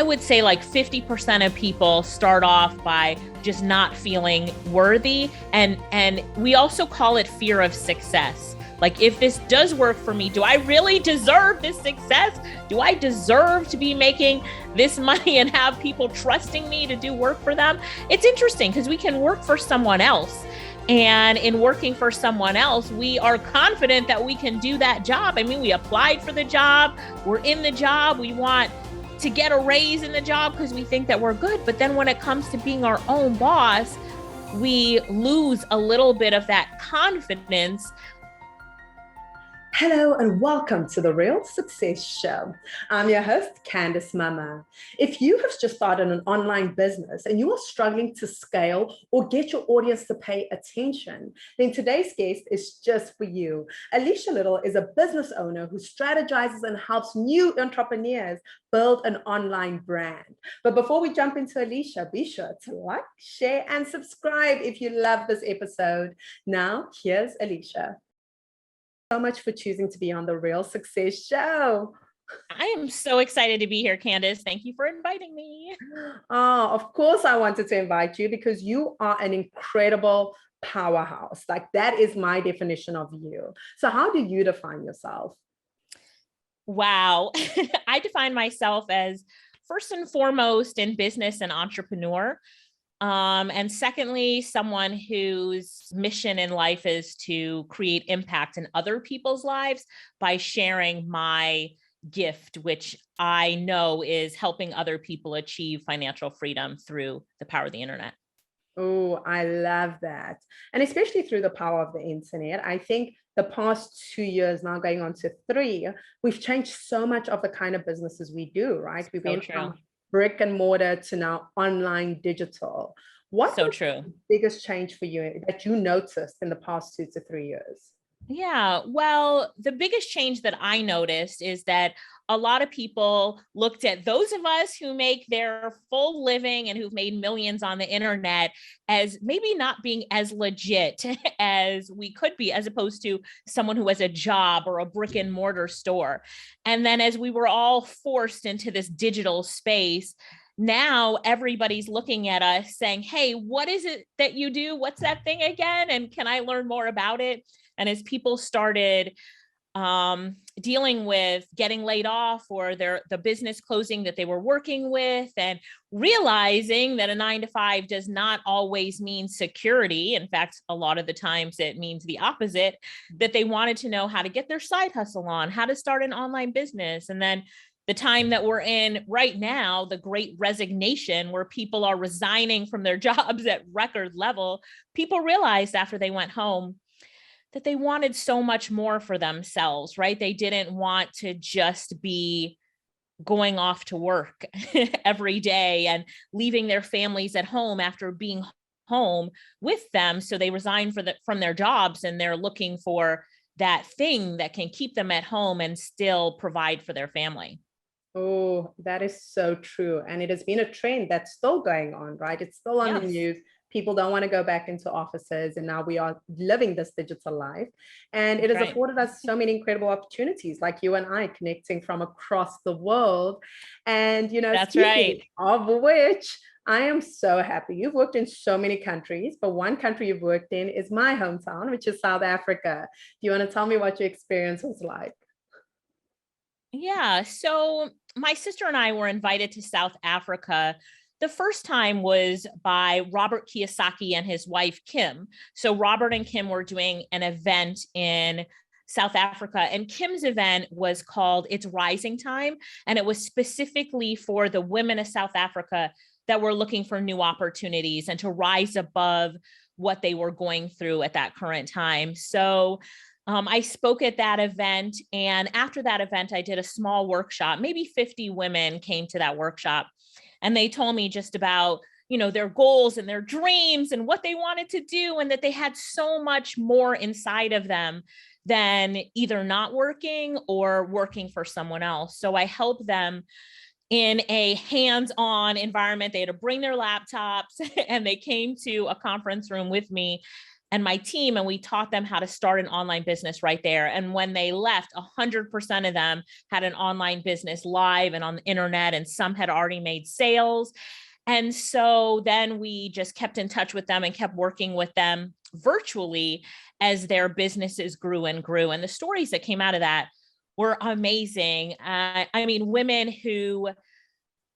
would say like 50% of people start off by just not feeling worthy. And we also call it fear of success. Like, if this does work for me, do I really deserve this success? Do I deserve to be making this money and have people trusting me to do work for them? It's interesting because we can work for someone else. And in working for someone else, we are confident that we can do that job. I mean, we applied for the job, we're in the job, we want to get a raise in the job because we think that we're good. But then when it comes to being our own boss, we lose a little bit of that confidence. Hello and welcome to the Real Success Show. I'm your host, Candice Mama. If you have just started an online business and you are struggling to scale or get your audience to pay attention, then today's guest is just for you. Alicia Lyttle is a business owner who strategizes and helps new entrepreneurs build an online brand. But before we jump into Alicia, be sure to like, share, and subscribe if you love this episode. Now, here's Alicia. So much for choosing to be on the Real Success Show. I am so excited to be here, Candice. Thank you for inviting me. Oh, of course I wanted to invite you because you are an incredible powerhouse. Like, that is my definition of you. So how do you define yourself? Wow. I define myself as first and foremost in business and entrepreneur. And secondly, someone whose mission in life is to create impact in other people's lives by sharing my gift, which I know is helping other people achieve financial freedom through the power of the internet. Oh, I love that. And especially through the power of the internet. I think the past 2 years, now going on to 3, we've changed so much of the kind of businesses we do, right? We've been from brick and mortar to now online digital. What was the biggest change for you that you noticed in the past 2 to 3 years? Yeah, well, the biggest change that I noticed is that a lot of people looked at those of us who make their full living and who've made millions on the internet as maybe not being as legit as we could be, as opposed to someone who has a job or a brick and mortar store. And then as we were all forced into this digital space, now everybody's looking at us saying, hey, what is it that you do? What's that thing again? And can I learn more about it? And as people started dealing with getting laid off or the business closing that they were working with, and realizing that a 9-to-5 does not always mean security. In fact, a lot of the times it means the opposite, that they wanted to know how to get their side hustle on, how to start an online business. And then the time that we're in right now, the great resignation, where people are resigning from their jobs at record level, people realized after they went home that they wanted so much more for themselves, right? They didn't want to just be going off to work every day and leaving their families at home after being home with them. So they resigned from their jobs, and they're looking for that thing that can keep them at home and still provide for their family. Oh, that is so true. And it has been a trend that's still going on, right? It's still on the news. People don't want to go back into offices, and now we are living this digital life. And it has afforded us so many incredible opportunities, like you and I connecting from across the world. And, that's right. Of which I am so happy. You've worked in so many countries, but one country you've worked in is my hometown, which is South Africa. Do you want to tell me what your experience was like? Yeah. So my sister and I were invited to South Africa. The first time was by Robert Kiyosaki and his wife, Kim. So Robert and Kim were doing an event in South Africa, and Kim's event was called It's Rising Time. And it was specifically for the women of South Africa that were looking for new opportunities and to rise above what they were going through at that current time. So I spoke at that event. And after that event, I did a small workshop. Maybe 50 women came to that workshop. And they told me just about, their goals and their dreams and what they wanted to do, and that they had so much more inside of them than either not working or working for someone else. So I helped them in a hands-on environment. They had to bring their laptops and they came to a conference room with me. and my team, and we taught them how to start an online business right there. And when they left, 100% of them had an online business live and on the internet, and some had already made sales. And so then we just kept in touch with them and kept working with them virtually as their businesses grew and grew. And the stories that came out of that were amazing. I mean, women who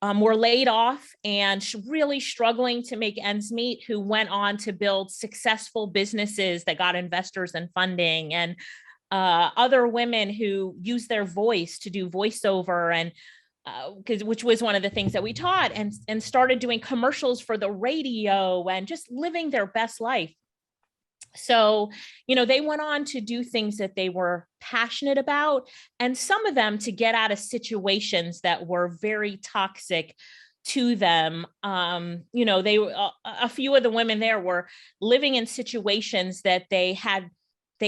were laid off and really struggling to make ends meet, who went on to build successful businesses that got investors and funding, and other women who used their voice to do voiceover, and which was one of the things that we taught, and started doing commercials for the radio and just living their best life. So, they went on to do things that they were passionate about, and some of them to get out of situations that were very toxic to them. They a few of the women there were living in situations that they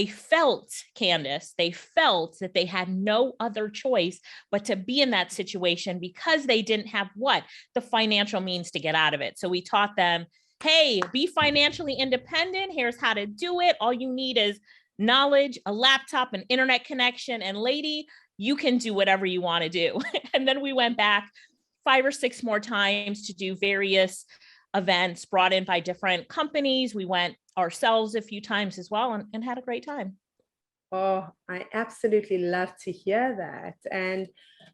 felt, Candace, they felt that they had no other choice but to be in that situation because they didn't have the financial means to get out of it. So we taught them, hey, be financially independent. Here's how to do it. All you need is knowledge, a laptop, an internet connection, and lady, you can do whatever you want to do. And then we went back 5 or 6 more times to do various events brought in by different companies. We went ourselves a few times as well, and had a great time. Oh, I absolutely love to hear that. And,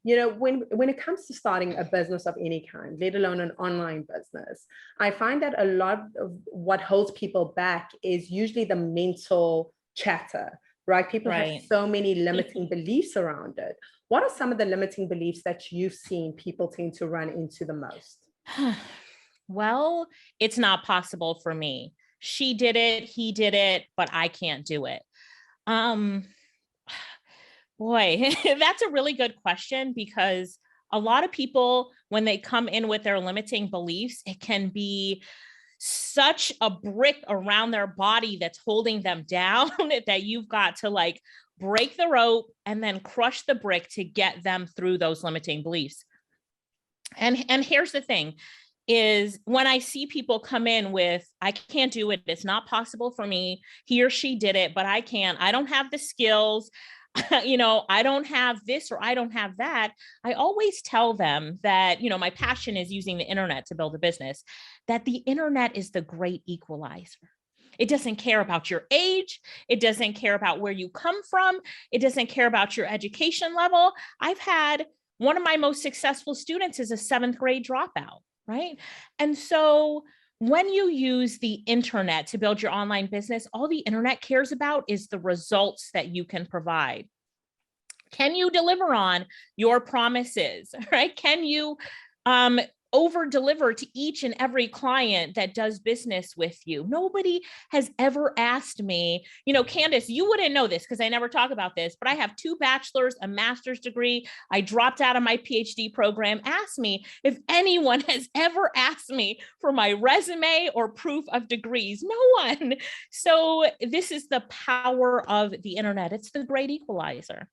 when it comes to starting a business of any kind, let alone an online business, I find that a lot of what holds people back is usually the mental chatter, right? People have so many limiting beliefs around it. What are some of the limiting beliefs that you've seen people tend to run into the most? Well, it's not possible for me. She did it, he did it, but I can't do it. Boy, that's a really good question, because a lot of people, when they come in with their limiting beliefs, it can be such a brick around their body that's holding them down that you've got to break the rope and then crush the brick to get them through those limiting beliefs. And here's the thing is, when I see people come in with, I can't do it, it's not possible for me, he or she did it, but I can't, I don't have the skills, I don't have this, or I don't have that. I always tell them that, my passion is using the internet to build a business, that the internet is the great equalizer. It doesn't care about your age. It doesn't care about where you come from. It doesn't care about your education level. I've had one of my most successful students is a 7th grade dropout, right? And so when you use the internet to build your online business, all the internet cares about is the results that you can provide. Can you deliver on your promises, right? Can you over deliver to each and every client that does business with you? Nobody has ever asked me, Candace, you wouldn't know this because I never talk about this, but I have 2 bachelor's, a master's degree. I dropped out of my PhD program. Ask me if anyone has ever asked me for my resume or proof of degrees. No one. So this is the power of the internet. It's the great equalizer.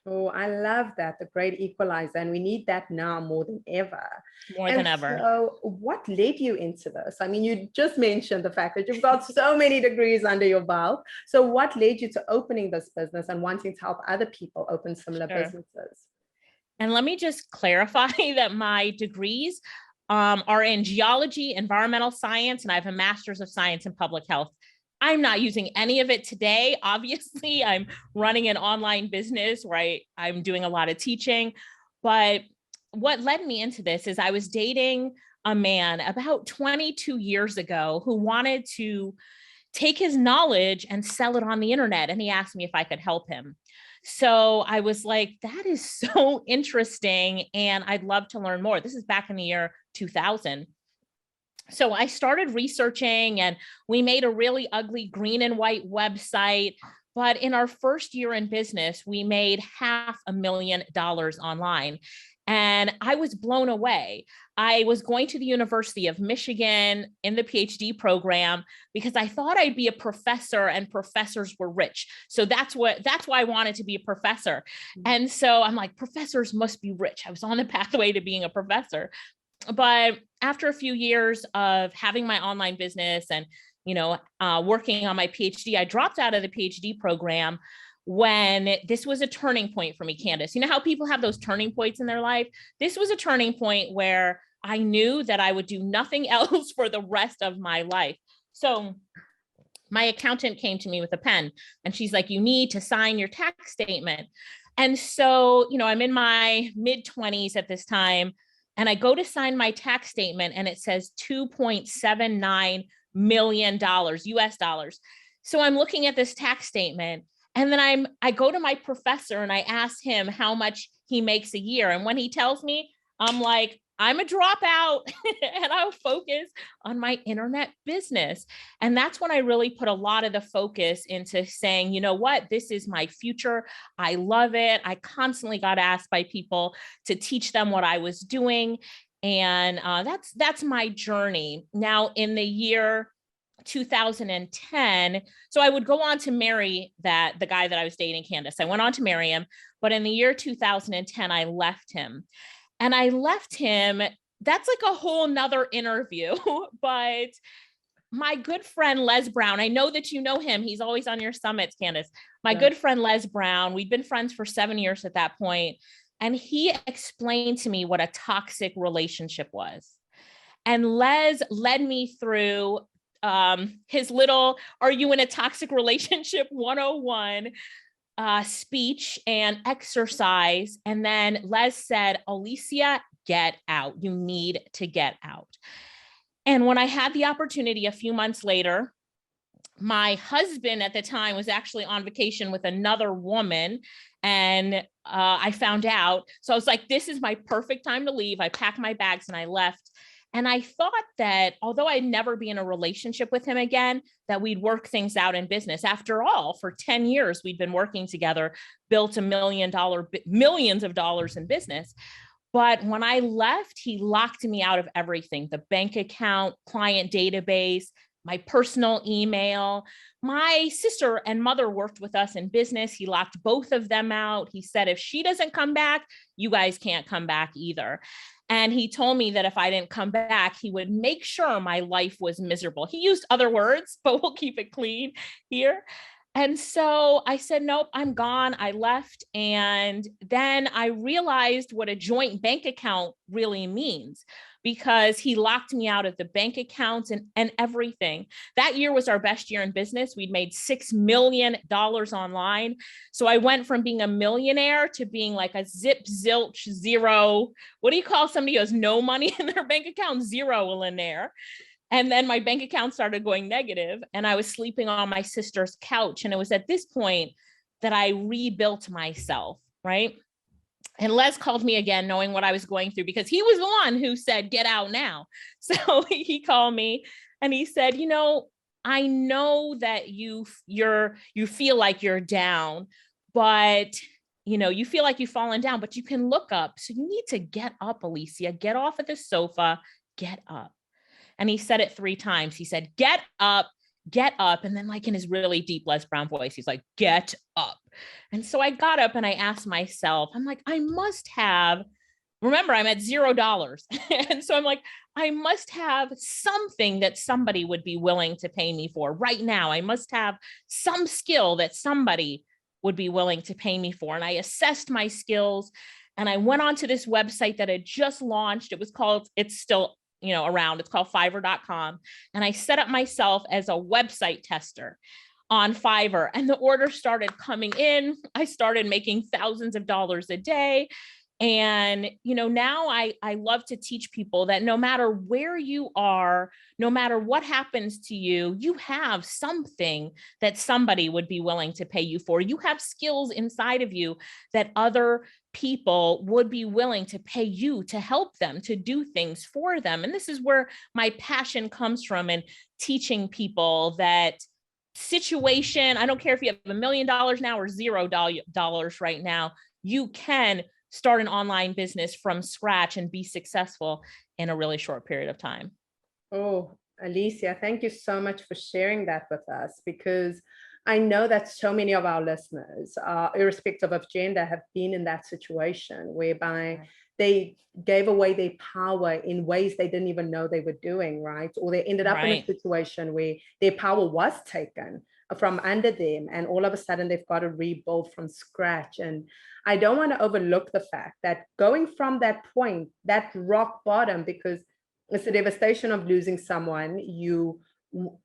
Oh, I love that, the great equalizer. And we need that now more than ever. More than ever. So what led you into this? I mean, you just mentioned the fact that you've got so many degrees under your belt. So what led you to opening this business and wanting to help other people open similar businesses? And let me just clarify that my degrees are in geology, environmental science, and I have a master's of science in public health. I'm not using any of it today. Obviously, I'm running an online business where I'm doing a lot of teaching. But what led me into this is I was dating a man about 22 years ago who wanted to take his knowledge and sell it on the internet. And he asked me if I could help him. So I was like, that is so interesting, and I'd love to learn more. This is back in the year 2000. So I started researching, and we made a really ugly green and white website. But in our first year in business, we made $500,000 online. And I was blown away. I was going to the University of Michigan in the PhD program because I thought I'd be a professor, and professors were rich. So that's why I wanted to be a professor. And so I'm like, professors must be rich. I was on the pathway to being a professor. But after a few years of having my online business and working on my PhD. I dropped out of the PhD program when this was a turning point for me, Candace. You know how people have those turning points in their life? This was a turning point where I knew that I would do nothing else for the rest of my life. So my accountant came to me with a pen and she's like, you need to sign your tax statement. And so, I'm in my mid-20s at this time, and I go to sign my tax statement and it says $2.79 million US dollars. So I'm looking at this tax statement, and then I go to my professor and I ask him how much he makes a year. And when he tells me, I'm like, I'm a dropout and I'll focus on my internet business. And that's when I really put a lot of the focus into saying, you know what, this is my future. I love it. I constantly got asked by people to teach them what I was doing. And that's my journey. Now in the year 2010, so I would go on to marry the guy that I was dating, Candace. I went on to marry him, but in the year 2010, I left him. And I left him, that's like a whole nother interview, but my good friend, Les Brown, I know that you know him. He's always on your summits, Candace. My good friend, Les Brown, we'd been friends for 7 years at that point. And he explained to me what a toxic relationship was. And Les led me through his little, are you in a toxic relationship 101 speech and exercise. And then Les said, Alicia, get out. You need to get out. And when I had the opportunity a few months later, my husband at the time was actually on vacation with another woman. And I found out. So I was like, this is my perfect time to leave. I packed my bags and I left. And I thought that although I'd never be in a relationship with him again, that we'd work things out in business. After all, for 10 years, we'd been working together, built millions of dollars in business. But when I left, he locked me out of everything: the bank account, client database, my personal email. My sister and mother worked with us in business. He locked both of them out. He said, if she doesn't come back, you guys can't come back either. And he told me that if I didn't come back, he would make sure my life was miserable. He used other words, but we'll keep it clean here. And so I said, nope, I'm gone. I left. And then I realized what a joint bank account really means, because he locked me out of the bank accounts and everything. That year was our best year in business. We'd made $6 million online. So I went from being a millionaire to being like a zilch, zero. What do you call somebody who has no money in their bank account? Zero-millionaire. And then my bank account started going negative, and I was sleeping on my sister's couch. And it was at this point that I rebuilt myself, right? And Les called me again, knowing what I was going through, because he was the one who said, get out now. So he called me and he said, I know that you feel like you're down, but you feel like you've fallen down, but you can look up. So you need to get up, Alicia, get off of the sofa, get up. And he said it 3 times. He said, get up, get up. And then like in his really deep Les Brown voice, he's like, get up. And so I got up and I asked myself, I'm like, I must have, remember, I'm at $0. And so I'm like, I must have something that somebody would be willing to pay me for right now. I must have some skill that somebody would be willing to pay me for. And I assessed my skills and I went onto this website that had just launched. It's still around. It's called Fiverr.com. And I set up myself as a website tester on Fiverr, and the orders started coming in. I started making thousands of dollars a day. And, now I love to teach people that no matter where you are, no matter what happens to you, you have something that somebody would be willing to pay you for. You have skills inside of you that other people would be willing to pay you to help them, to do things for them. And this is where my passion comes from, and teaching people that situation, I don't care if you have $1 million now or $0 right now, you can start an online business from scratch and be successful in a really short period of time. Oh, Alicia, thank you so much for sharing that with us, because I know that so many of our listeners, irrespective of gender, have been in that situation whereby they gave away their power in ways they didn't even know they were doing, right? Or they ended up in a situation where their power was taken from under them, and all of a sudden they've got to rebuild from scratch. And I don't want to overlook the fact that going from that point, that rock bottom, because it's the devastation of losing someone,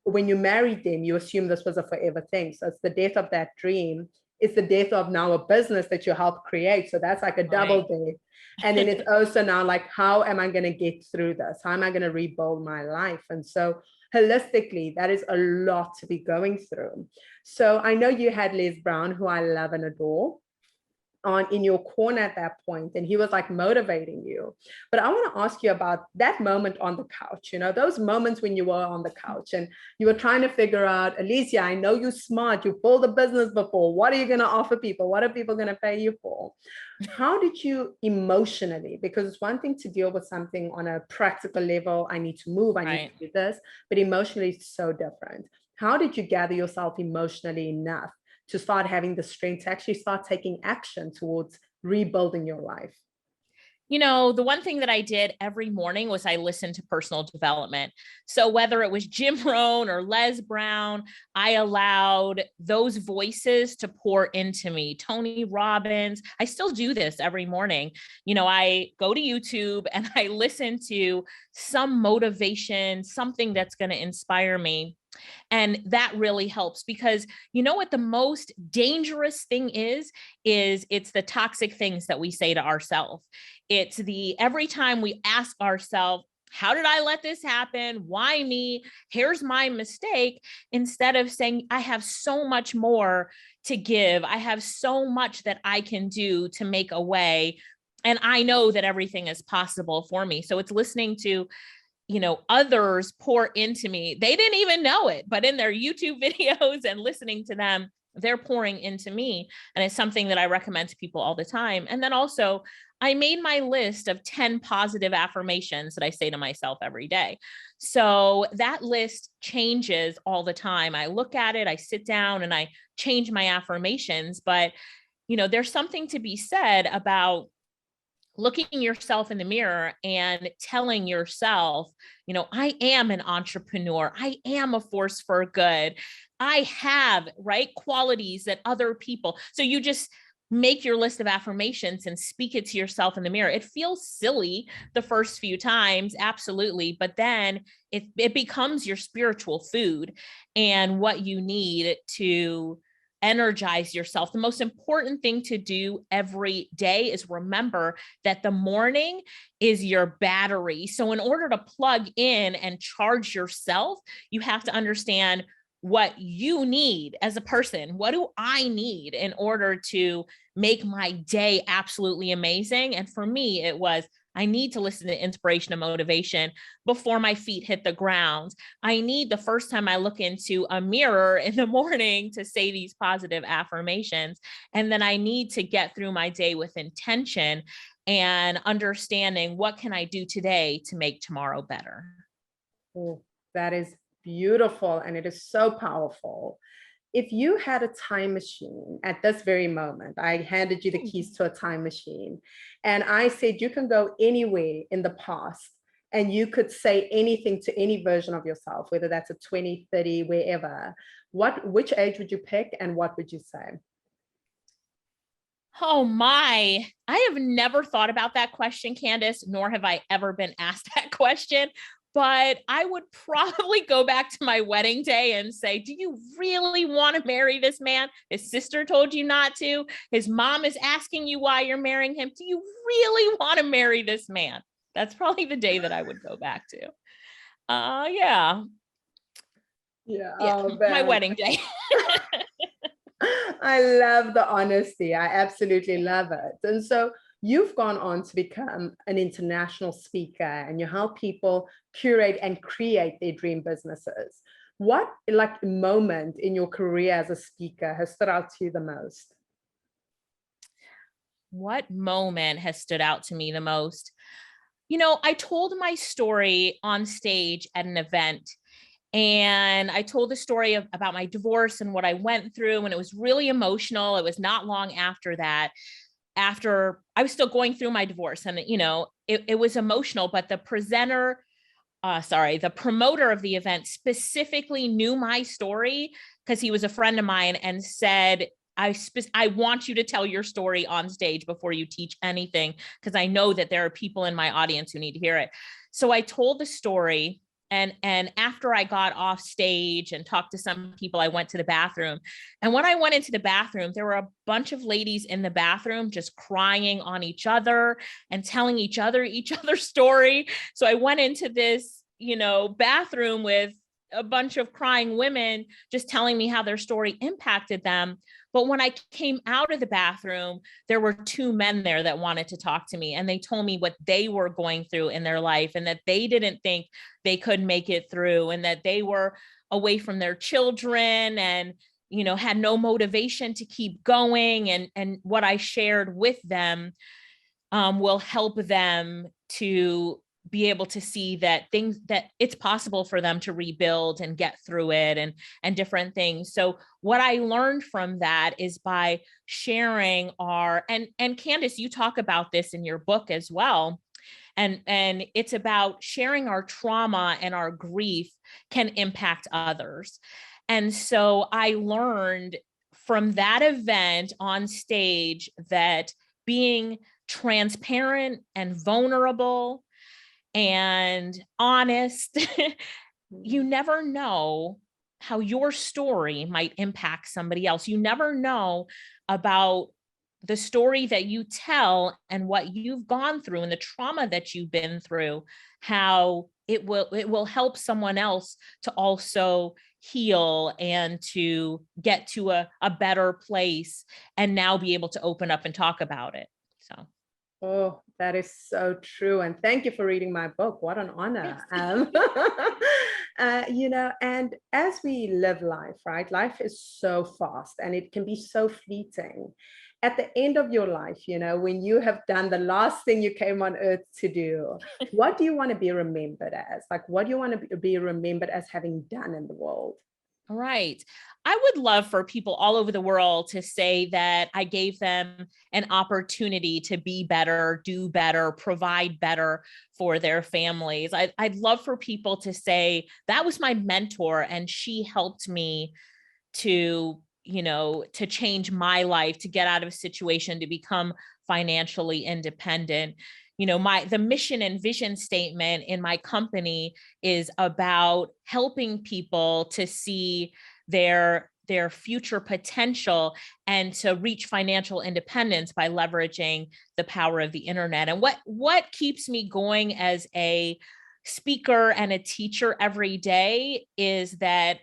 when you married them, you assume this was a forever thing. So it's the death of that dream. It's the death of now a business that you helped create. So that's like a double death. And then it's also now like, how am I going to get through this? How am I going to rebuild my life? And so holistically, that is a lot to be going through. So I know you had Les Brown, who I love and adore, on in your corner at that point, and he was like motivating you. But I want to ask you about that moment on the couch, those moments when you were on the couch and you were trying to figure out, Alicia, I know you're smart, you built a business before, what are you going to offer people, what are people going to pay you for? How did you emotionally, because it's one thing to deal with something on a practical level, I need to move, I need to do this, but emotionally it's so different. How did you gather yourself emotionally enough to start having the strength to actually start taking action towards rebuilding your life? The one thing that I did every morning was I listened to personal development. So whether it was Jim Rohn or Les Brown, I allowed those voices to pour into me. Tony Robbins, I still do this every morning. I go to YouTube and I listen to some motivation, something that's going to inspire me. And that really helps, because what the most dangerous thing is it's the toxic things that we say to ourselves. It's every time we ask ourselves, how did I let this happen? Why me? Here's my mistake. Instead of saying, I have so much more to give. I have so much that I can do to make a way. And I know that everything is possible for me. So it's listening to others pour into me. They didn't even know it, but in their YouTube videos and listening to them, they're pouring into me. And it's something that I recommend to people all the time. And then also, I made my list of 10 positive affirmations that I say to myself every day. So that list changes all the time. I look at it, I sit down and I change my affirmations. But, there's something to be said about looking yourself in the mirror and telling yourself, I am an entrepreneur. I am a force for good. I have qualities that other people. So you just make your list of affirmations and speak it to yourself in the mirror. It feels silly the first few times, absolutely. But then it becomes your spiritual food and what you need to energize yourself. The most important thing to do every day is remember that the morning is your battery. So in order to plug in and charge yourself, you have to understand what you need as a person. What do I need in order to make my day absolutely amazing? And for me, it was, I need to listen to inspiration and motivation before my feet hit the ground. I need, the first time I look into a mirror in the morning, to say these positive affirmations. And then I need to get through my day with intention and understanding, what can I do today to make tomorrow better? Oh, that is beautiful. And it is so powerful. If you had a time machine at this very moment, I handed you the keys to a time machine, and I said, you can go anywhere in the past and you could say anything to any version of yourself, whether that's a 20, 30, wherever, which age would you pick and what would you say? Oh my, I have never thought about that question, Candace, nor have I ever been asked that question. But I would probably go back to my wedding day and say, do you really want to marry this man? His sister told you not to. His mom is asking you why you're marrying him. Do you really want to marry this man? That's probably the day that I would go back to. Yeah. Yeah. My wedding day. I love the honesty. I absolutely love it. And so you've gone on to become an international speaker, and you help people curate and create their dream businesses. What moment in your career as a speaker has stood out to you the most? What moment has stood out to me the most? I told my story on stage at an event, and I told the story about my divorce and what I went through, and it was really emotional. It was not long after that. after I was still going through my divorce, and, it was emotional, but the the promoter of the event specifically knew my story because he was a friend of mine and said, I want you to tell your story on stage before you teach anything, because I know that there are people in my audience who need to hear it. So I told the story. And after I got off stage and talked to some people, I went to the bathroom. And when I went into the bathroom, there were a bunch of ladies in the bathroom just crying on each other and telling each other's story. So I went into this, bathroom with a bunch of crying women just telling me how their story impacted them. But when I came out of the bathroom, there were two men there that wanted to talk to me. And they told me what they were going through in their life, and that they didn't think they could make it through, and that they were away from their children and, had no motivation to keep going. And what I shared with them will help them to be able to see that it's possible for them to rebuild and get through it, and different things. So what I learned from that is by sharing and Candace, you talk about this in your book as well. And it's about sharing our trauma and our grief can impact others. And so I learned from that event on stage that being transparent and vulnerable and honest, you never know how your story might impact somebody else. You never know about the story that you tell and what you've gone through and the trauma that you've been through, how it will help someone else to also heal and to get to a better place and now be able to open up and talk about it. So. Oh, that is so true. And thank you for reading my book. What an honor. And as we live life, right? Life is so fast and it can be so fleeting. At the end of your life, when you have done the last thing you came on earth to do, what do you want to be remembered as? Like, what do you want to be remembered as having done in the world? Right. I would love for people all over the world to say that I gave them an opportunity to be better, do better, provide better for their families. I'd love for people to say that was my mentor and she helped me to, to change my life, to get out of a situation, to become financially independent. The mission and vision statement in my company is about helping people to see their future potential and to reach financial independence by leveraging the power of the internet. And what keeps me going as a speaker and a teacher every day is that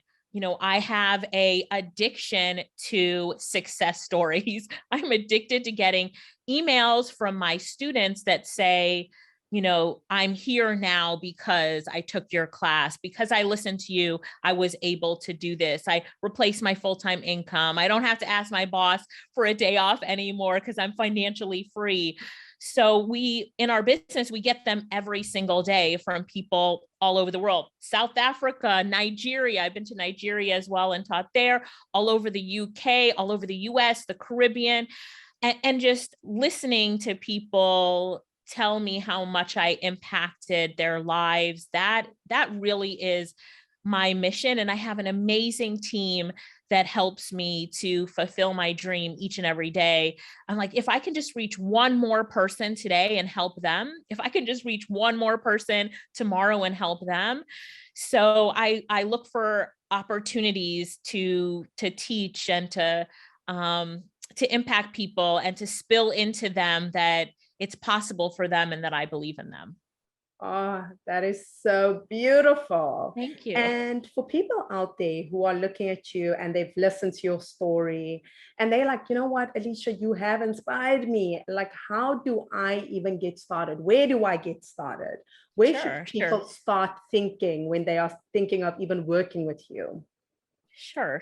I have a addiction to success stories. I'm addicted to getting emails from my students that say, I'm here now because I took your class, because I listened to you, I was able to do this. I replaced my full-time income. I don't have to ask my boss for a day off anymore because I'm financially free. So in our business, we get them every single day from people all over the world. South Africa, Nigeria. I've been to Nigeria as well and taught there, all over the UK, all over the US, the Caribbean, and just listening to people tell me how much I impacted their lives. That really is my mission. And I have an amazing team that helps me to fulfill my dream each and every day. I'm like, if I can just reach one more person today and help them, if I can just reach one more person tomorrow and help them. So I look for opportunities to teach and to impact people and to spill into them that it's possible for them and that I believe in them. Oh, that is so beautiful. Thank you. And for people out there who are looking at you and they've listened to your story and they're like, you know what, Alicia, you have inspired me. Like, how do I even get started? Where do I get started? Where should people start thinking when they are thinking of even working with you? Sure.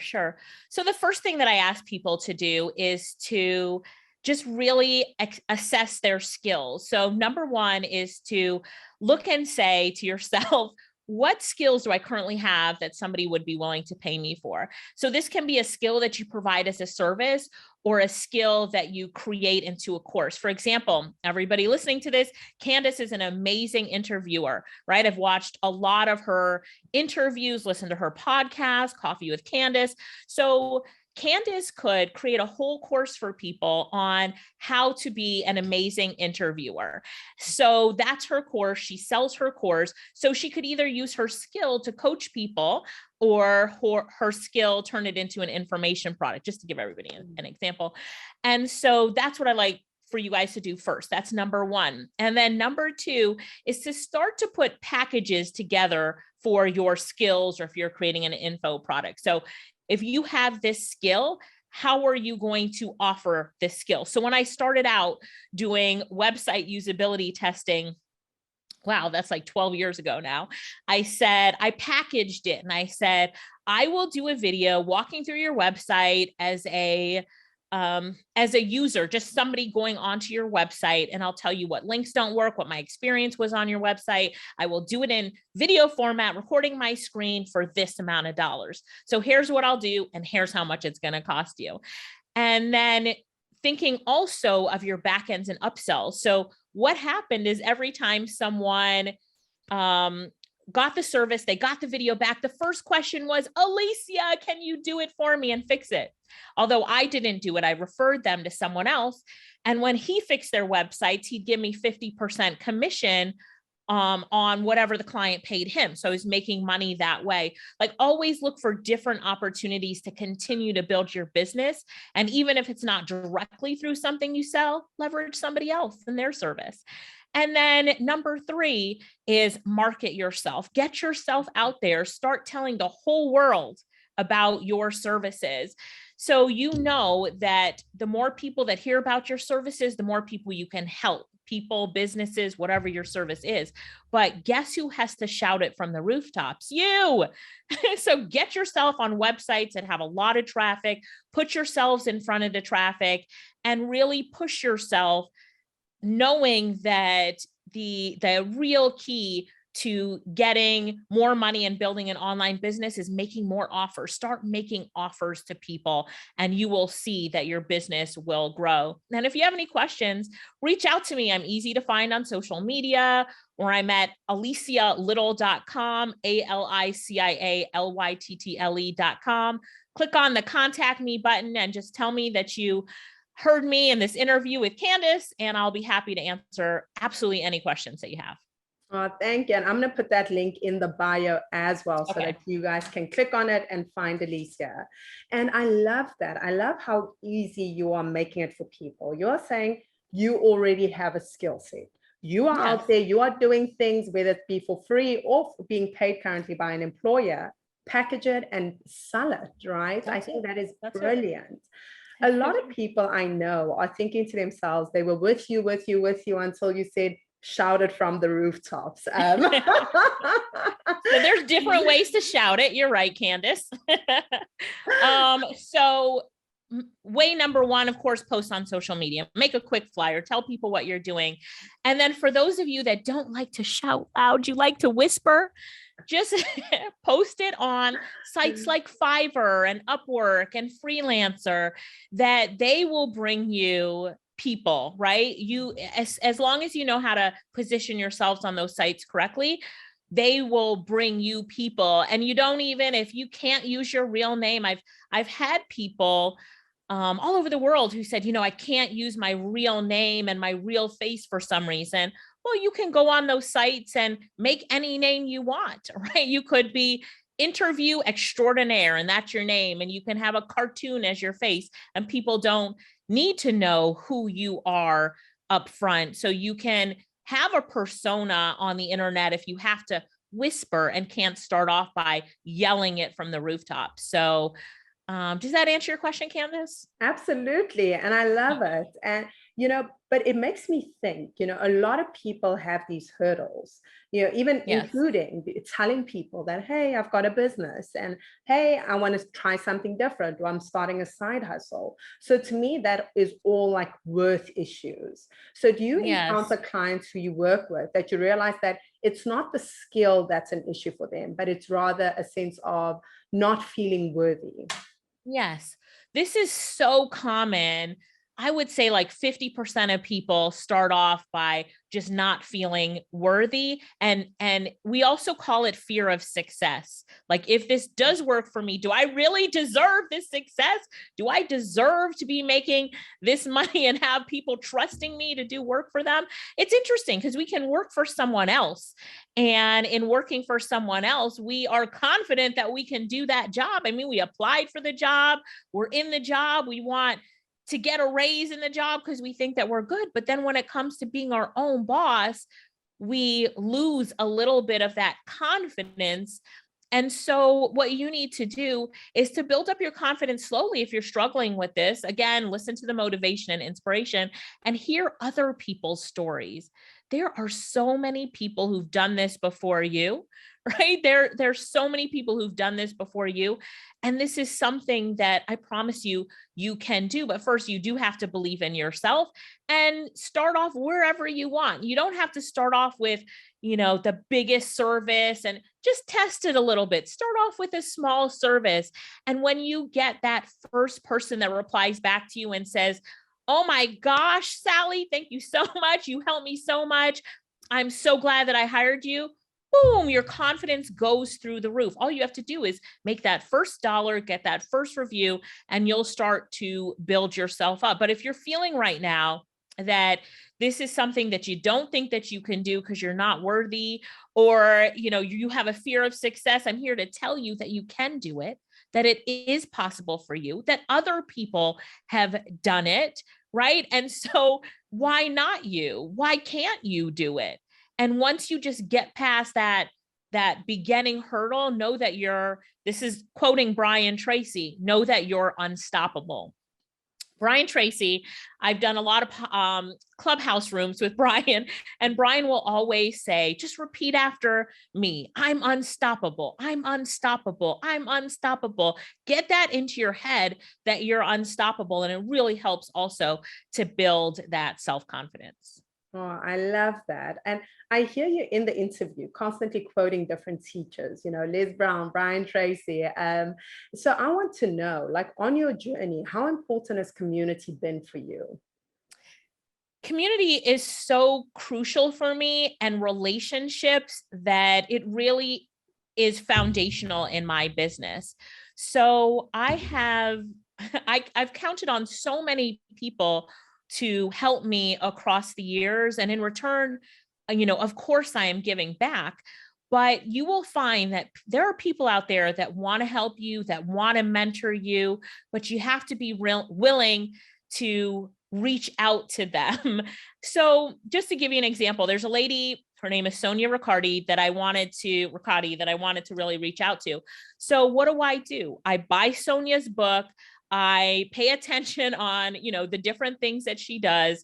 So the first thing that I ask people to do is to just really assess their skills. So number one is to look and say to yourself, what skills do I currently have that somebody would be willing to pay me for? So this can be a skill that you provide as a service or a skill that you create into a course. For example, everybody listening to this, Candace is an amazing interviewer, right? I've watched a lot of her interviews, listened to her podcast, Coffee with Candace. So Candace could create a whole course for people on how to be an amazing interviewer. So that's her course. She sells her course. So she could either use her skill to coach people or her skill turn it into an information product, just to give everybody an example. And so that's what I like for you guys to do first. That's number one. And then number two is to start to put packages together for your skills, or if you're creating an info product. So if you have this skill, how are you going to offer this skill? So when I started out doing website usability testing, wow, that's like 12 years ago now, I packaged it and I said, I will do a video walking through your website as a user, just somebody going onto your website, and I'll tell you what links don't work, what my experience was on your website. I will do it in video format, recording my screen for this amount of dollars. So here's what I'll do, and here's how much it's going to cost you. And then thinking also of your backends and upsells. So what happened is every time someone got the service, they got the video back, the first question was, Alicia, can you do it for me and fix it? Although I didn't do it, I referred them to someone else. And when he fixed their websites, he'd give me 50% commission on whatever the client paid him. So he's making money that way. Like, always look for different opportunities to continue to build your business. And even if it's not directly through something you sell, leverage somebody else and their service. And then number three is market yourself. Get yourself out there. Start telling the whole world about your services. So you know that the more people that hear about your services, the more people you can help. People, businesses, whatever your service is. But guess who has to shout it from the rooftops? You. So get yourself on websites that have a lot of traffic, put yourselves in front of the traffic, and really push yourself, knowing that the real key to getting more money and building an online business is making more offers. Start making offers to people, and you will see that your business will grow. And if you have any questions, reach out to me. I'm easy to find on social media, or I'm at alicialyttle.com, ALICIALYTTLE.com. Click on the contact me button and just tell me that you heard me in this interview with Candace, and I'll be happy to answer absolutely any questions that you have. Oh, thank you. And I'm going to put that link in the bio as well, so that you guys can click on it and find Alicia. And I love that. I love how easy you are making it for people. You're saying you already have a skill set. You are out there, you are doing things, whether it be for free or being paid currently by an employer, package it and sell it, right? I think that is brilliant. A lot of people I know are thinking to themselves, they were with you until you said, shout it from the rooftops. So there's different ways to shout it. You're right, Candace. So way number one, of course, post on social media, make a quick flyer, tell people what you're doing. And then for those of you that don't like to shout loud, you like to whisper, just post it on sites like Fiverr and Upwork and Freelancer, that they will bring you people, right? You, as long as you know how to position yourselves on those sites correctly, they will bring you people. And you don't even, if you can't use your real name, I've had people all over the world who said, I can't use my real name and my real face for some reason. Well, you can go on those sites and make any name you want, right? You could be interview extraordinaire, and that's your name. And you can have a cartoon as your face, and people don't need to know who you are up front. So you can have a persona on the internet if you have to whisper and can't start off by yelling it from the rooftop. So does that answer your question, Candace? Absolutely. And I love it. And, but it makes me think, a lot of people have these hurdles, even including telling people that, hey, I've got a business, and hey, I want to try something different, or I'm starting a side hustle. So to me, that is all like worth issues. So do you encounter clients who you work with that you realize that it's not the skill that's an issue for them, but it's rather a sense of not feeling worthy. Yes, this is so common. I would say like 50% of people start off by just not feeling worthy. And we also call it fear of success. Like, if this does work for me, do I really deserve this success? Do I deserve to be making this money and have people trusting me to do work for them? It's interesting because we can work for someone else. And in working for someone else, we are confident that we can do that job. I mean, we applied for the job, we're in the job, we want to get a raise in the job because we think that we're good. But then when it comes to being our own boss, we lose a little bit of that confidence. And so what you need to do is to build up your confidence slowly. If you're struggling with this, again, listen to the motivation and inspiration and hear other people's stories. There are so many people who've done this before you, right? There's so many people who've done this before you. And this is something that I promise you, you can do. But first, you do have to believe in yourself and start off wherever you want. You don't have to start off with, the biggest service, and just test it a little bit. Start off with a small service. And when you get that first person that replies back to you and says, "Oh my gosh, Sally, thank you so much. You helped me so much. I'm so glad that I hired you." Boom, your confidence goes through the roof. All you have to do is make that first dollar, get that first review, and you'll start to build yourself up. But if you're feeling right now that this is something that you don't think that you can do because you're not worthy, or you have a fear of success, I'm here to tell you that you can do it, that it is possible for you, that other people have done it, right? And so why not you? Why can't you do it? And once you just get past that beginning hurdle, know that this is quoting Brian Tracy, know that you're unstoppable. Brian Tracy, I've done a lot of clubhouse rooms with Brian, and Brian will always say, just repeat after me. I'm unstoppable. I'm unstoppable. I'm unstoppable. Get that into your head that you're unstoppable. And it really helps also to build that self-confidence. Oh, I love that. And I hear you in the interview constantly quoting different teachers, Les Brown, Brian Tracy. So I want to know, like, on your journey, how important has community been for you? Community is so crucial for me, and relationships, that it really is foundational in my business. So I've counted on so many people to help me across the years. And in return, of course, I am giving back. But you will find that there are people out there that want to help you, that want to mentor you, but you have to be willing to reach out to them. So just to give you an example, there's a lady, her name is Sonia Riccardi, that I wanted to really reach out to. So what do? I buy Sonia's book. I pay attention on, the different things that she does.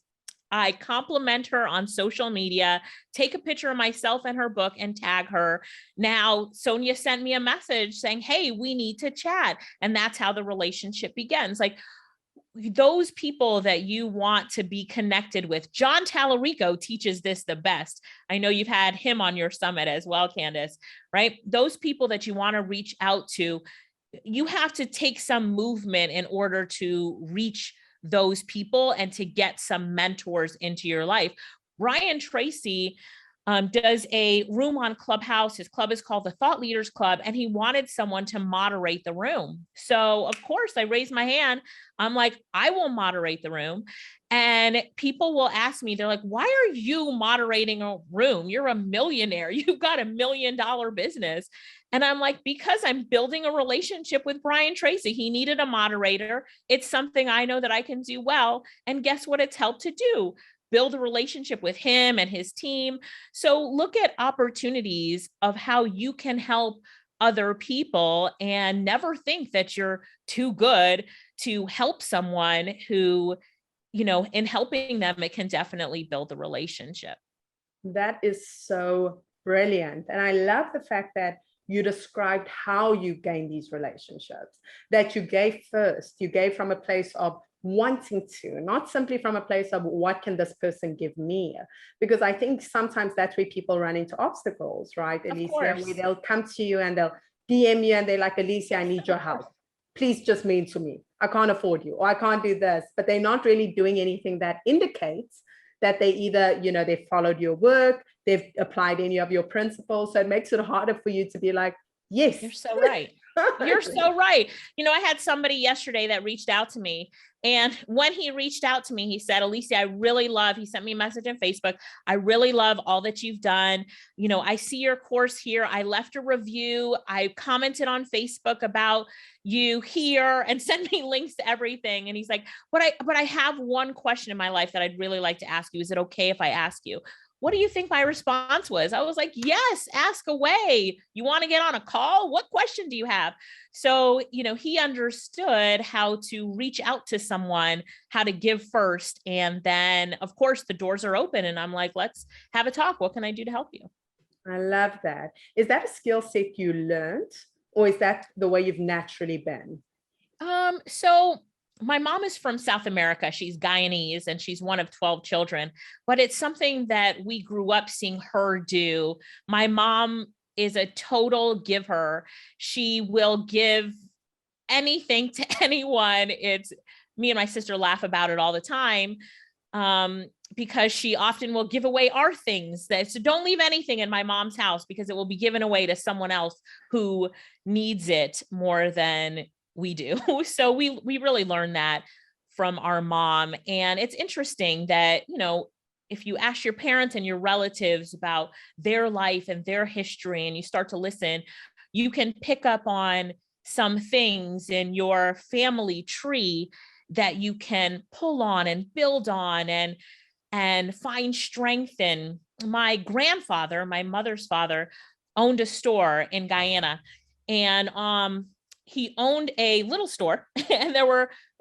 I compliment her on social media, take a picture of myself and her book and tag her. Now, Sonia sent me a message saying, "Hey, we need to chat." And that's how the relationship begins. Like, those people that you want to be connected with. John Tallarico teaches this the best. I know you've had him on your summit as well, Candace, right? Those people that you want to reach out to, you have to take some movement in order to reach those people and to get some mentors into your life. Brian Tracy does a room on Clubhouse. His club is called the Thought Leaders Club, and he wanted someone to moderate the room. So of course I raised my hand. I'm like, I will moderate the room. And people will ask me, they're like, "Why are you moderating a room? You're a millionaire. You've got $1 million business." And I'm like, because I'm building a relationship with Brian Tracy. He needed a moderator. It's something I know that I can do well. And guess what it's helped to do? Build a relationship with him and his team. So look at opportunities of how you can help other people, and never think that you're too good to help someone who, in helping them, it can definitely build a relationship. That is so brilliant. And I love the fact that you described how you gain these relationships, that you gave first. You gave from a place of wanting to, not simply from a place of what can this person give me? Because I think sometimes that's where people run into obstacles, right, Alicia, where they'll come to you and they'll DM you and they're like, Alicia, I need your help. Please just mentor me. I can't afford you, or I can't do this. But they're not really doing anything that indicates that they either, they've followed your work, they've applied any of your principles. So it makes it harder for you to be like, yes. You're so right. You're so right. I had somebody yesterday that reached out to me. And when he reached out to me, he said, Alicia, he sent me a message on Facebook. I really love all that you've done. I see your course here. I left a review. I commented on Facebook about you here and sent me links to everything. And he's like, but I have one question in my life that I'd really like to ask you. Is it okay if I ask you? What do you think my response was? I was like, yes, ask away. You want to get on a call? What question do you have? So, he understood how to reach out to someone, how to give first. And then, of course, the doors are open. And I'm like, let's have a talk. What can I do to help you? I love that. Is that a skill set you learned, or is that the way you've naturally been? So my mom is from South America. She's Guyanese and she's one of 12 children, but it's something that we grew up seeing her do. My mom is a total giver. She will give anything to anyone. It's me and my sister laugh about it all the time. Because she often will give away our things. So don't leave anything in my mom's house because it will be given away to someone else who needs it more than we do. So we really learned that from our mom. And it's interesting that, if you ask your parents and your relatives about their life and their history, and you start to listen, you can pick up on some things in your family tree that you can pull on and build on and find strength in. My grandfather, my mother's father, owned a store in Guyana, and he owned a little store and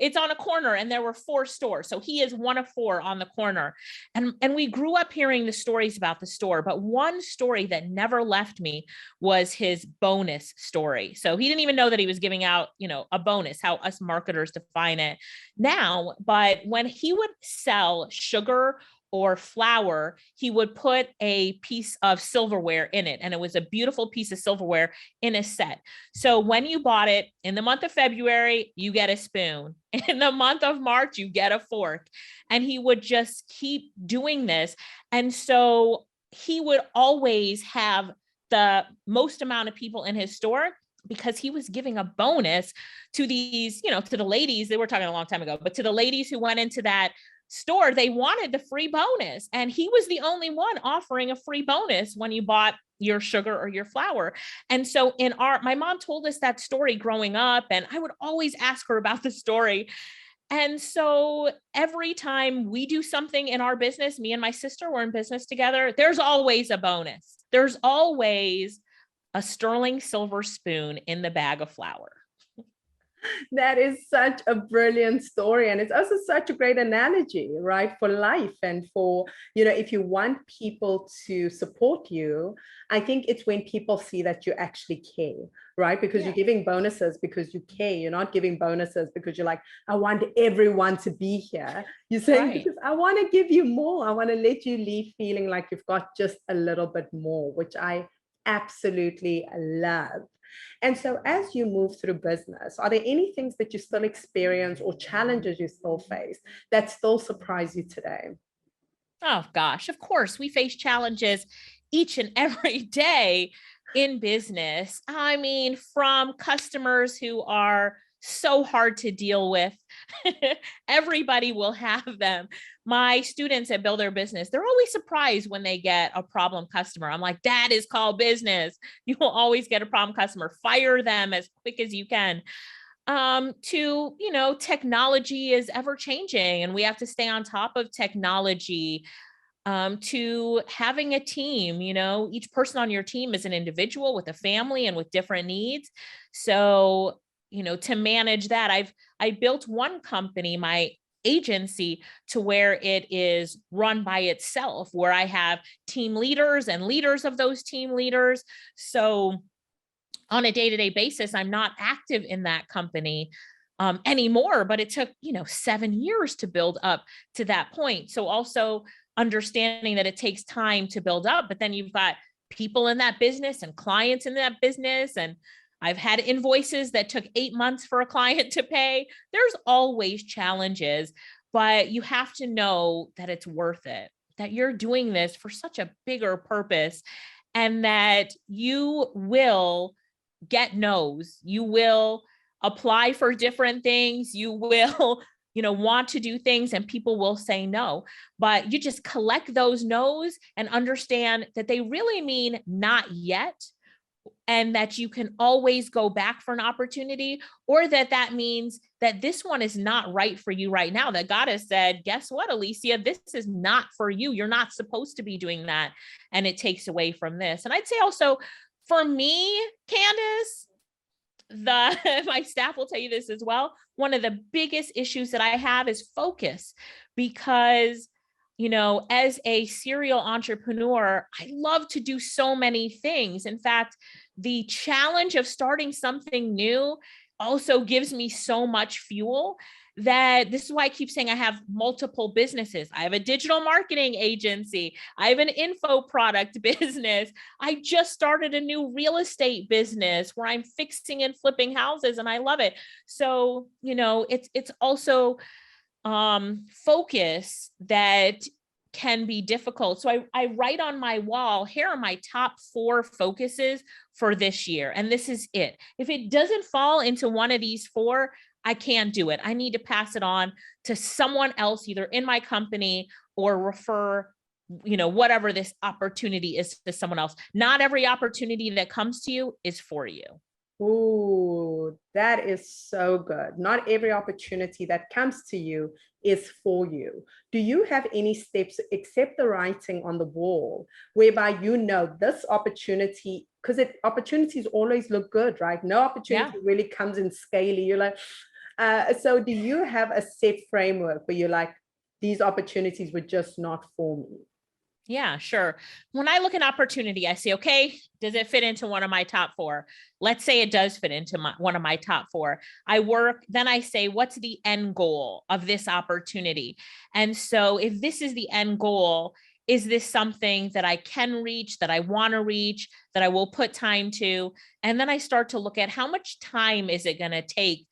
it's on a corner and there were 4 stores. So he is one of 4 on the corner. And we grew up hearing the stories about the store, but one story that never left me was his bonus story. So he didn't even know that he was giving out, a bonus, how us marketers define it now. But when he would sell sugar or flour, he would put a piece of silverware in it. And it was a beautiful piece of silverware in a set. So when you bought it in the month of February, you get a spoon. In the month of March, you get a fork. And he would just keep doing this. And so he would always have the most amount of people in his store because he was giving a bonus to these, to the ladies. They were talking a long time ago, but to the ladies who went into that store, they wanted the free bonus. And he was the only one offering a free bonus when you bought your sugar or your flour. And so my mom told us that story growing up, and I would always ask her about the story. And so every time we do something in our business, me and my sister were in business together, there's always a bonus. There's always a sterling silver spoon in the bag of flour. That is such a brilliant story. And it's also such a great analogy, right? For life and for, if you want people to support you, I think it's when people see that you actually care, right? Because you're giving bonuses because you care. You're not giving bonuses because you're like, I want everyone to be here. You're saying, because I want to give you more. I want to let you leave feeling like you've got just a little bit more, which I absolutely love. And so as you move through business, are there any things that you still experience or challenges you still face that still surprise you today? Oh, gosh, of course, we face challenges each and every day in business. I mean, from customers who are so hard to deal with. Everybody will have them. My students at Build Their Business, they're always surprised when they get a problem customer. I'm like, that is called business. You will always get a problem customer. Fire them as quick as you can. Technology is ever changing and we have to stay on top of technology. To having a team, each person on your team is an individual with a family and with different needs. So, to manage that, I built one company, my agency, to where it is run by itself, where I have team leaders and leaders of those team leaders. So on a day-to-day basis, I'm not active in that company. anymore, but it took, 7 years to build up to that point. So also understanding that it takes time to build up, but then you've got people in that business and clients in that business. And I've had invoices that took 8 months for a client to pay. There's always challenges, but you have to know that it's worth it, that you're doing this for such a bigger purpose, and that you will get no's. You will apply for different things. You will, want to do things and people will say no, but you just collect those no's and understand that they really mean not yet. And that you can always go back for an opportunity, or that means that this one is not right for you right now, that God has said, guess what, Alicia, this is not for you. You're not supposed to be doing that. And it takes away from this. And I'd say also for me, Candace, my staff will tell you this as well. One of the biggest issues that I have is focus, because as a serial entrepreneur, I love to do so many things. In fact, the challenge of starting something new also gives me so much fuel, that this is why I keep saying I have multiple businesses. I have a digital marketing agency. I have an info product business. I just started a new real estate business where I'm fixing and flipping houses, and I love it. So, it's also focus that can be difficult. So I write on my wall, here are my top 4 focuses for this year. And this is it. If it doesn't fall into one of these 4, I can't do it. I need to pass it on to someone else, either in my company or refer, whatever this opportunity is, to someone else. Not every opportunity that comes to you is for you. Ooh, that is so good. Not every opportunity that comes to you is for you. Do you have any steps except the writing on the wall whereby this opportunity, because opportunities always look good, right? No opportunity really comes in scaly. You're like, so do you have a set framework where you're like, these opportunities were just not for me? Yeah, sure. When I look at opportunity, I say, okay, does it fit into one of my top 4? Let's say it does fit into one of my top 4. Then I say, what's the end goal of this opportunity? And so if this is the end goal, is this something that I can reach, that I want to reach, that I will put time to? And then I start to look at how much time is it going to take?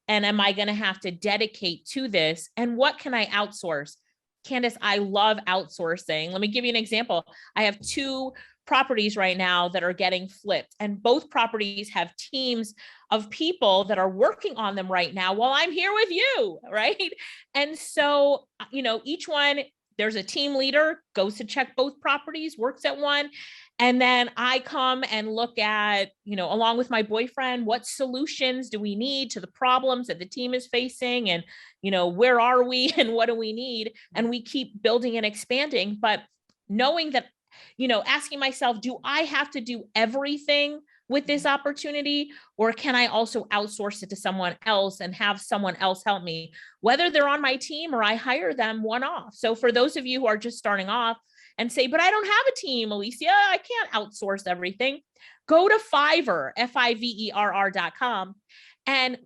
And am I going to have to dedicate to this? And what can I outsource? Candace, I love outsourcing. Let me give you an example. I have 2 properties right now that are getting flipped, and both properties have teams of people that are working on them right now while I'm here with you, right? And so, each one, there's a team leader, goes to check both properties, works at one. And then I come and look at, along with my boyfriend, what solutions do we need to the problems that the team is facing? And, where are we and what do we need? And we keep building and expanding. But knowing that, asking myself, do I have to do everything with this opportunity, or can I also outsource it to someone else and have someone else help me, whether they're on my team or I hire them one-off? So for those of you who are just starting off and say, but I don't have a team, Alicia, I can't outsource everything, go to Fiverr, Fiverr.com, and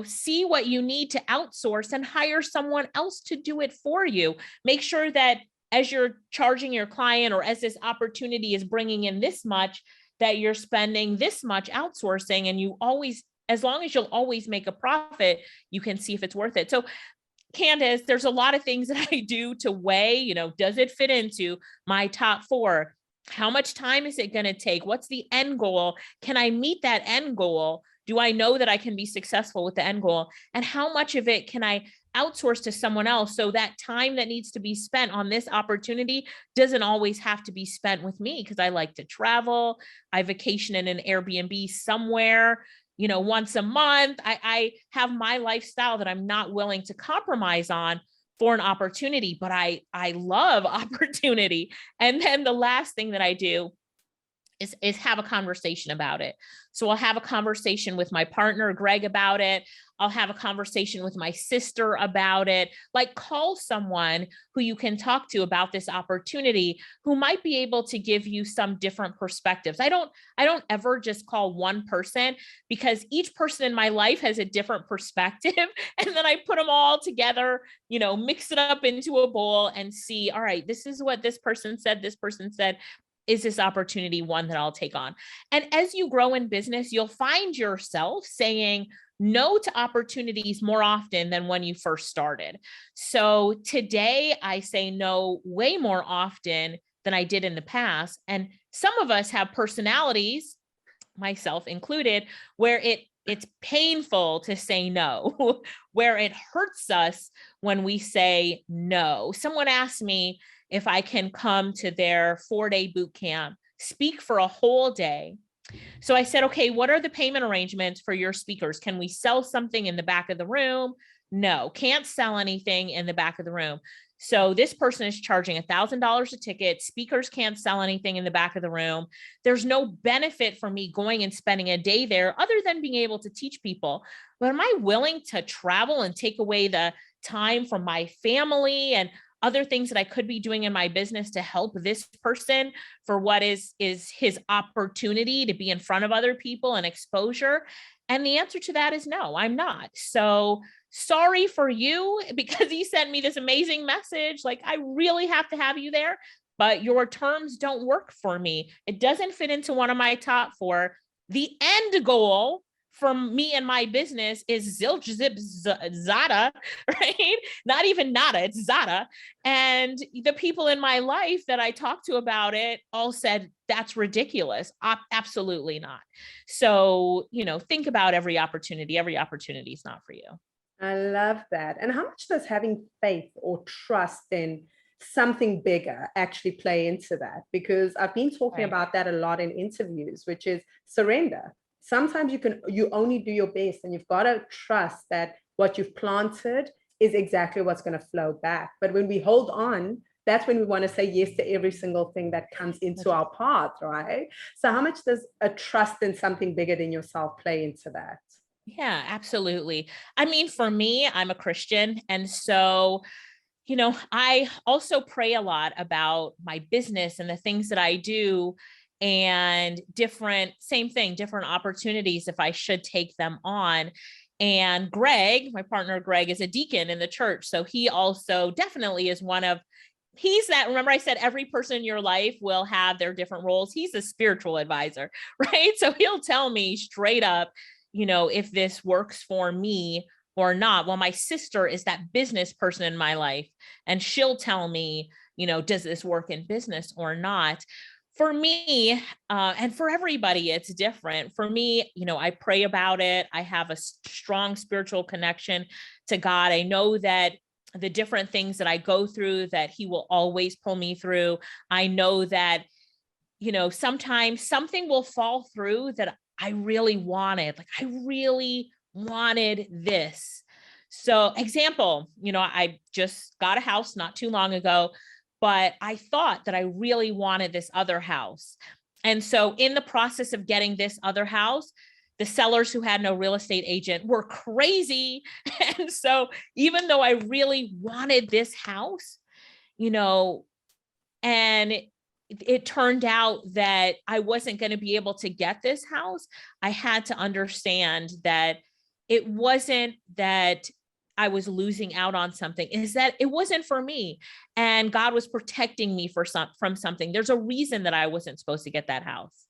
see what you need to outsource and hire someone else to do it for you. Make sure that as you're charging your client, or as this opportunity is bringing in this much, that you're spending this much outsourcing, and you always, as long as you'll always make a profit, you can see if it's worth it. So Candace, there's a lot of things that I do to weigh, does it fit into my top 4? How much time is it going to take? What's the end goal? Can I meet that end goal? Do I know that I can be successful with the end goal? And how much of it can I outsource to someone else, so that time that needs to be spent on this opportunity doesn't always have to be spent with me, because I like to travel. I vacation in an Airbnb somewhere, once a month. I have my lifestyle that I'm not willing to compromise on for an opportunity, but I love opportunity. And then the last thing that I do is have a conversation about it. So I'll have a conversation with my partner, Greg, about it. I'll have a conversation with my sister about it. Like, call someone who you can talk to about this opportunity, who might be able to give you some different perspectives. I don't ever just call one person, because each person in my life has a different perspective. And then I put them all together, mix it up into a bowl and see, all right, this is what this person said. This person said, is this opportunity one that I'll take on? And as you grow in business, you'll find yourself saying no to opportunities more often than when you first started. So today I say no way more often than I did in the past. And some of us have personalities, myself included, where it's painful to say no, where it hurts us when we say no. Someone asked me if I can come to their 4-day boot camp, speak for a whole day. So I said, okay, what are the payment arrangements for your speakers? Can we sell something in the back of the room? No, can't sell anything in the back of the room. So this person is charging $1,000 a ticket. Speakers can't sell anything in the back of the room. There's no benefit for me going and spending a day there other than being able to teach people. But am I willing to travel and take away the time from my family and other things that I could be doing in my business to help this person for what is his opportunity to be in front of other people and exposure? And the answer to that is no, I'm not. So sorry for you, because he sent me this amazing message. Like, I really have to have you there, but your terms don't work for me. It doesn't fit into one of my top 4. The end goal for me and my business is zilch, zip, zada, right? Not even nada, it's zada. And the people in my life that I talked to about it all said, that's ridiculous. Absolutely not. So, think about every opportunity. Every opportunity is not for you. I love that. And how much does having faith or trust in something bigger actually play into that? Because I've been talking about that a lot in interviews, which is surrender. Sometimes you only do your best, and you've got to trust that what you've planted is exactly what's going to flow back. But when we hold on, that's when we want to say yes to every single thing that comes into our path, right? So how much does a trust in something bigger than yourself play into that? Yeah, absolutely. I mean, for me, I'm a Christian. And so, I also pray a lot about my business and the things that I do, and different opportunities if I should take them on. And Greg, my partner, Greg, is a deacon in the church. So he also definitely is remember I said every person in your life will have their different roles. He's a spiritual advisor, right? So he'll tell me straight up, if this works for me or not. Well, my sister is that business person in my life, and she'll tell me, does this work in business or not? For me, and for everybody, it's different. For me, I pray about it. I have a strong spiritual connection to God. I know that the different things that I go through, that he will always pull me through. I know that, sometimes something will fall through that I really wanted. Like, I really wanted this. So example, I just got a house not too long ago, but I thought that I really wanted this other house. And so in the process of getting this other house, the sellers who had no real estate agent were crazy. And so even though I really wanted this house, and it turned out that I wasn't going to be able to get this house, I had to understand that it wasn't that I was losing out on something, is that it wasn't for me. And God was protecting me from something. There's a reason that I wasn't supposed to get that house.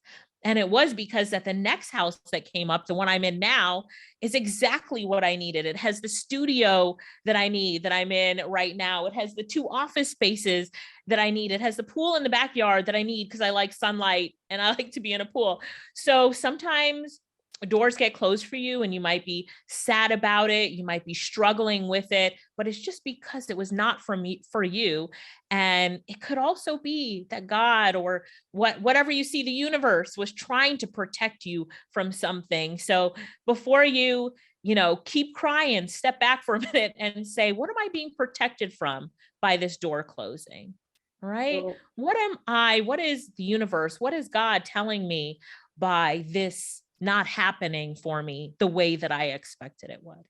And it was because that the next house that came up, the one I'm in now, is exactly what I needed. It has the studio that I need, that I'm in right now. It has the 2 office spaces that I need. It has the pool in the backyard that I need because I like sunlight and I like to be in a pool. So sometimes doors get closed for you and you might be sad about it. You might be struggling with it, but it's just because it was not for you. And it could also be that God, or whatever you see, the universe was trying to protect you from something. So before you, keep crying, step back for a minute and say, what am I being protected from by this door closing? right? So What am I? What is the universe? What is God telling me by this not happening for me the way that I expected it would?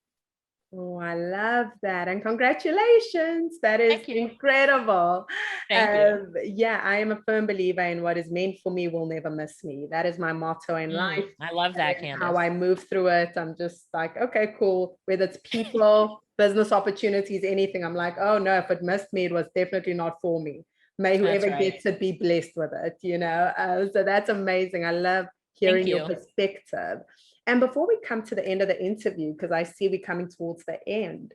oh, I love that. And congratulations. That is Thank you. incredible. Thank you. Yeah, I am a firm believer in what is meant for me will never miss me. That is my motto in life. I love that, And how Candace. I move through it, I'm just like, okay, cool. Whether it's people, business opportunities, anything, I'm like, oh no, if it missed me, it was definitely not for me. May That's whoever right. gets it be blessed with it, you know? So that's amazing. I love Thank hearing your you. perspective. And before we come to the end of the interview, because I see we're coming towards the end,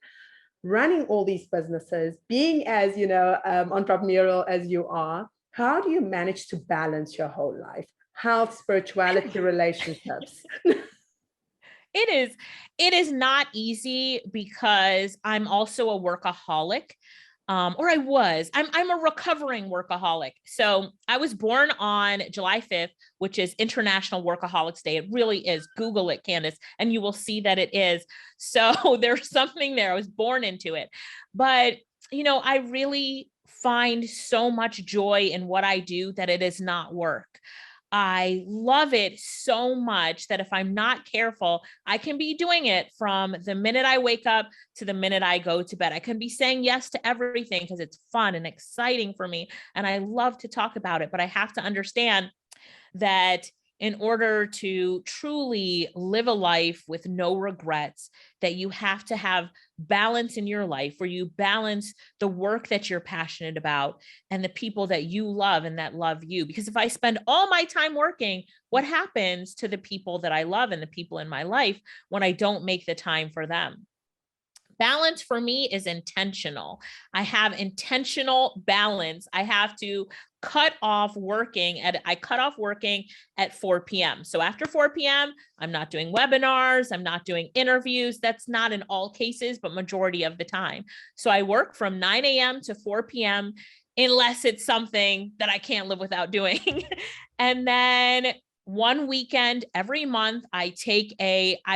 running all these businesses, being as, entrepreneurial as you are, how do you manage to balance your whole life? Health, spirituality, relationships. It is not easy because I'm also a workaholic. Or I was. I'm a recovering workaholic. So I was born on July 5th, which is International Workaholics Day. It really is. Google it, Candace, and you will see that it is. So there's something there. I was born into it. But, I really find so much joy in what I do that it is not work. I love it so much that if I'm not careful, I can be doing it from the minute I wake up to the minute I go to bed. I can be saying yes to everything because it's fun and exciting for me. And I love to talk about it, but I have to understand that in order to truly live a life with no regrets, that you have to have balance in your life where you balance the work that you're passionate about and the people that you love and that love you. Because if I spend all my time working, what happens to the people that I love and the people in my life when I don't make the time for them? Balance for me is intentional. I have intentional balance. I have to I cut off working at 4 p.m. So after 4 p.m., I'm not doing webinars, I'm not doing interviews. That's not in all cases, but majority of the time. So I work from 9 a.m. to 4 p.m. unless it's something that I can't live without doing. And then one weekend every month, I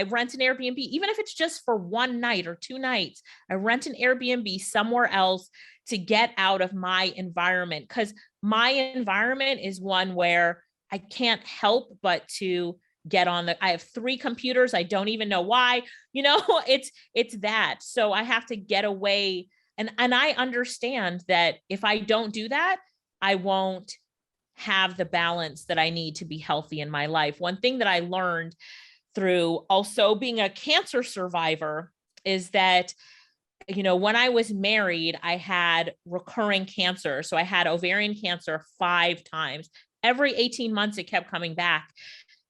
rent an Airbnb, even if it's just for one night or 2 nights, I rent an Airbnb somewhere else to get out of my environment. Because my environment is one where I can't help but to I have 3 computers. I don't even know why, it's that. So I have to get away. And I understand that if I don't do that, I won't have the balance that I need to be healthy in my life. One thing that I learned through also being a cancer survivor is that, when I was married, I had recurring cancer. So I had ovarian cancer 5 times. Every 18 months, it kept coming back.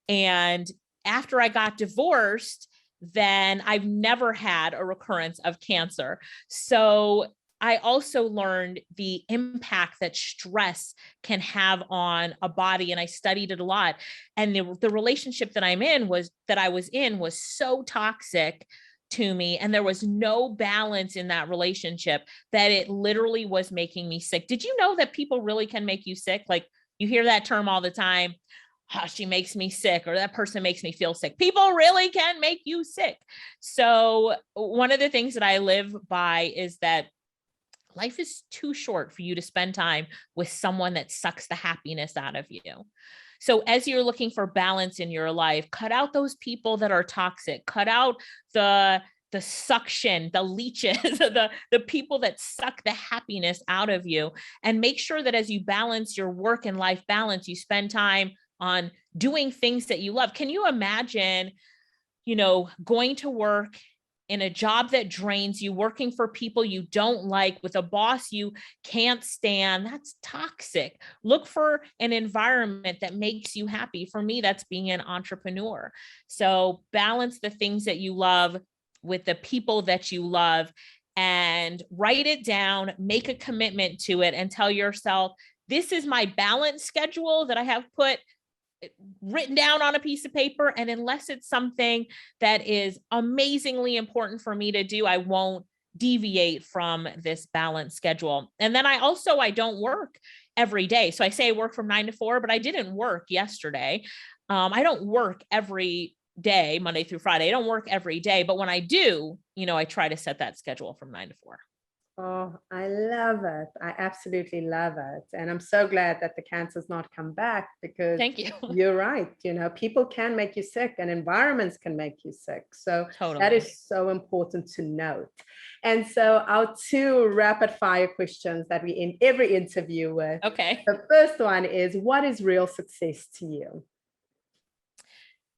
And after I got divorced, then I've never had a recurrence of cancer. So I also learned the impact that stress can have on a body. And I studied it a lot. And the relationship that I was in was so toxic to me. And there was no balance in that relationship that it literally was making me sick. Did you know that people really can make you sick? Like, you hear that term all the time. Oh, she makes me sick, or that person makes me feel sick. People really can make you sick. So one of the things that I live by is that life is too short for you to spend time with someone that sucks the happiness out of you. So as you're looking for balance in your life, cut out those people that are toxic, cut out the suction, the leeches, the people that suck the happiness out of you, and make sure that as you balance your work and life balance, you spend time on doing things that you love. Can you imagine, going to work in a job that drains you, working for people you don't like, with a boss you can't stand? That's toxic. Look for an environment that makes you happy. For me, that's being an entrepreneur. So balance the things that you love with the people that you love, and write it down, make a commitment to it, and tell yourself, this is my balance schedule that I have written down on a piece of paper. And unless it's something that is amazingly important for me to do, I won't deviate from this balance schedule. And then I don't work every day. So I say I work from 9 to 4, but I didn't work yesterday. I don't work every day, Monday through Friday. I don't work every day, but when I do, I try to set that schedule from 9 to 4. Oh, I love it. I absolutely love it. And I'm so glad that the cancer's not come back, because Thank you. you're right. People can make you sick and environments can make you sick. So that Totally. is so important to note. And so our two rapid fire questions that we end every interview with. Okay. The first one is, what is real success to you?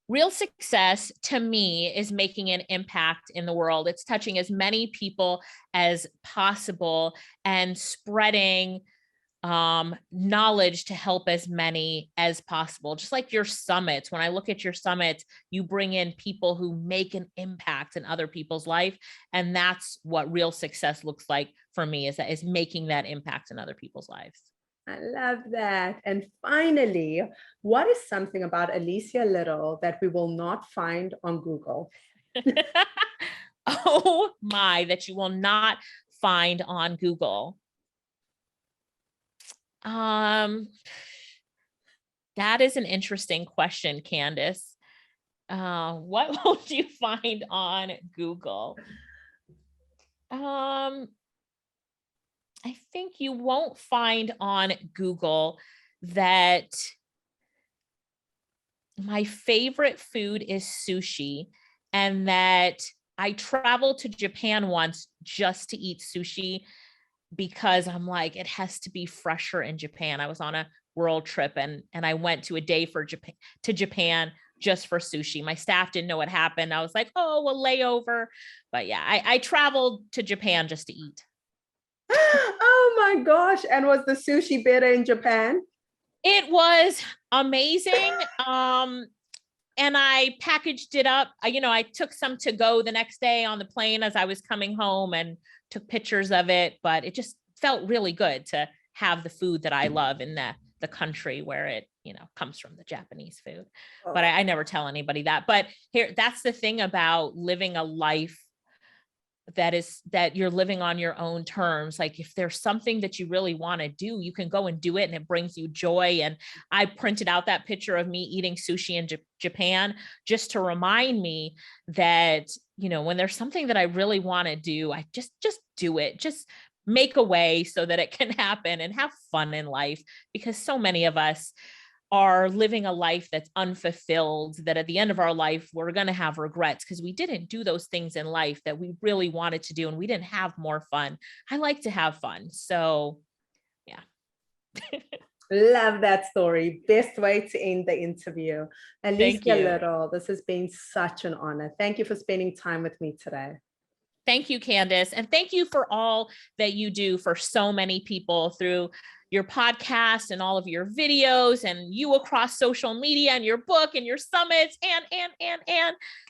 Real success to me is making an impact in the world. It's touching as many people as possible and spreading knowledge to help as many as possible. Just like your summits. When I look at your summits, you bring in people who make an impact in other people's life. And that's what real success looks like for me, is making that impact in other people's lives. I love that. And finally, what is something about Alicia Lyttle that we will not find on Google? Oh my, that you will not find on Google. That is an interesting question, Candace. What will you find on Google? I think you won't find on Google that my favorite food is sushi, and that I traveled to Japan once just to eat sushi, because I'm like, it has to be fresher in Japan. I was on a world trip and I went to a day to Japan just for sushi. My staff didn't know what happened. I was like, oh, we'll layover. But yeah, I traveled to Japan just to eat. Oh my gosh. And was the sushi better in Japan? It was amazing. And I packaged it up. I took some to go the next day on the plane as I was coming home and took pictures of it, but it just felt really good to have the food that I love in the country where it, comes from, the Japanese food. But I never tell anybody that. But that's the thing about living a life that you're living on your own terms. Like, if there's something that you really want to do, you can go and do it, and it brings you joy. And I printed out that picture of me eating sushi in Japan just to remind me that, when there's something that I really want to do, I just do it. Just make a way so that it can happen, and have fun in life, because so many of us are living a life that's unfulfilled, that at the end of our life, we're going to have regrets because we didn't do those things in life that we really wanted to do, and we didn't have more fun. I like to have fun. So yeah. Love that story. Best way to end the interview. Alicia Lyttle, this has been such an honor. Thank you for spending time with me today. Thank you, Candace. And thank you for all that you do for so many people through your podcast and all of your videos, and you across social media, and your book and your summits, and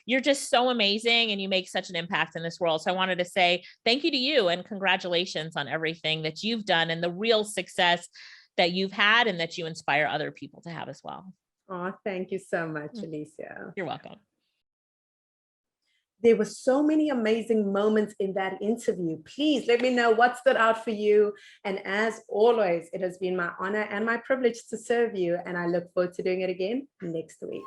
you're just so amazing, and you make such an impact in this world. So I wanted to say thank you to you, and congratulations on everything that you've done and the real success that you've had, and that you inspire other people to have as well. Oh, thank you so much, Alicia. You're welcome. There were so many amazing moments in that interview. Please let me know what stood out for you. And as always, it has been my honor and my privilege to serve you. And I look forward to doing it again next week.